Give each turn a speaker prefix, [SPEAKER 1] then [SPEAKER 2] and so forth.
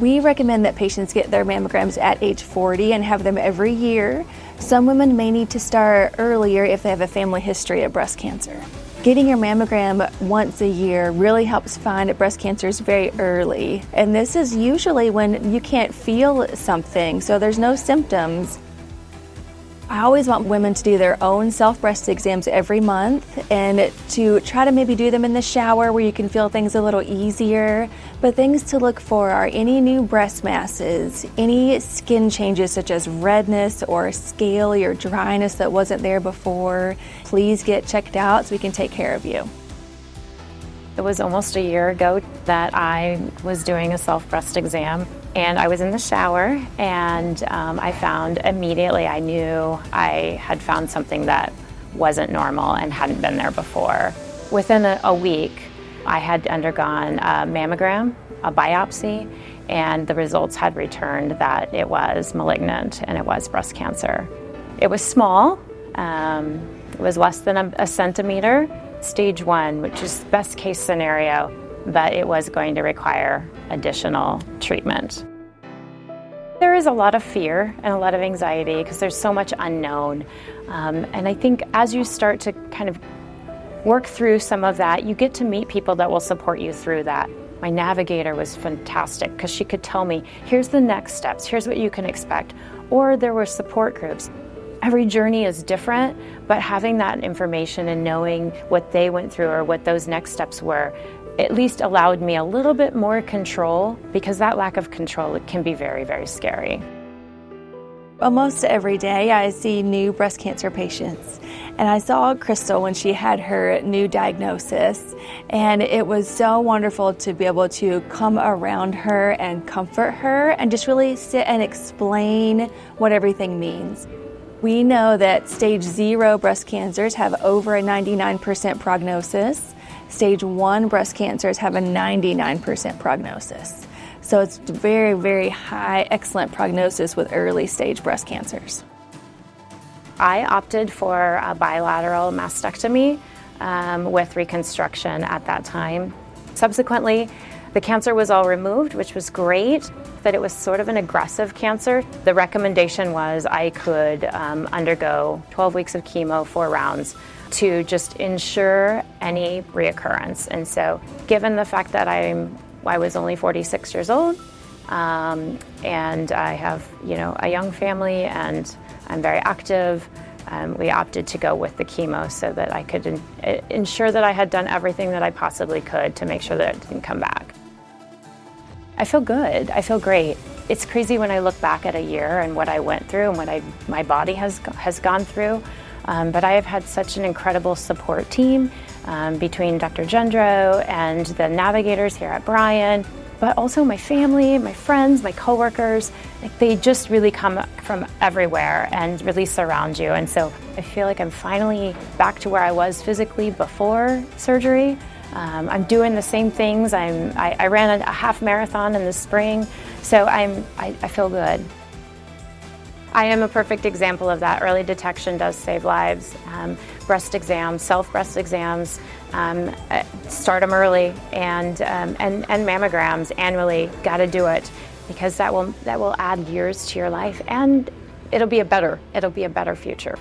[SPEAKER 1] We recommend that patients get their mammograms at age 40 and have them every year. Some women may need to start earlier if they have a family history of breast cancer. Getting your mammogram once a year really helps find breast cancers very early. And this is usually when you can't feel something, so there's no symptoms. I always want women to do their own self-breast exams every month and to try to maybe do them in the shower where you can feel things a little easier. But things to look for are any new breast masses, any skin changes such as redness or scaly or dryness that wasn't there before. Please get checked out so we can take care of you.
[SPEAKER 2] It was almost a year ago that I was doing a self-breast exam, and I was in the shower, and I found immediately, I knew I had found something that wasn't normal and hadn't been there before. Within a week, I had undergone a mammogram, a biopsy, and the results had returned that it was malignant and it was breast cancer. It was small, it was less than a centimeter, stage 1, which is best case scenario, but it was going to require additional treatment. There is a lot of fear and a lot of anxiety because there's so much unknown. And I think as you start to kind of work through some of that, you get to meet people that will support you through that. My navigator was fantastic because she could tell me, here's the next steps, here's what you can expect. Or there were support groups. Every journey is different, but having that information and knowing what they went through or what those next steps were at least allowed me a little bit more control, because that lack of control, it can be very, very scary.
[SPEAKER 1] Almost every day I see new breast cancer patients, and I saw Crystal when she had her new diagnosis, and it was so wonderful to be able to come around her and comfort her and just really sit and explain what everything means. We know that stage 0 breast cancers have over a 99% prognosis. Stage 1 breast cancers have a 99% prognosis. So it's very, very high, excellent prognosis with early stage breast cancers.
[SPEAKER 2] I opted for a bilateral mastectomy with reconstruction at that time. Subsequently, the cancer was all removed, which was great, but it was sort of an aggressive cancer. The recommendation was I could undergo 12 weeks of chemo, 4 rounds, to just ensure any reoccurrence. And so, given the fact that I was only 46 years old, and I have, a young family, and I'm very active, we opted to go with the chemo so that I could ensure that I had done everything that I possibly could to make sure that it didn't come back. I feel good. I feel great. It's crazy when I look back at a year and what I went through and what my body has gone through. But I have had such an incredible support team between Dr. Jendro and the navigators here at Bryan, but also my family, my friends, my coworkers. They just really come from everywhere and really surround you. And so I feel like I'm finally back to where I was physically before surgery. I'm doing the same things. I ran a half marathon in the spring, so I feel good. I am a perfect example of that. Early detection does save lives. Breast exams, self-breast exams, start them early, and mammograms annually. Got to do it, because that will add years to your life, and it'll be a better future.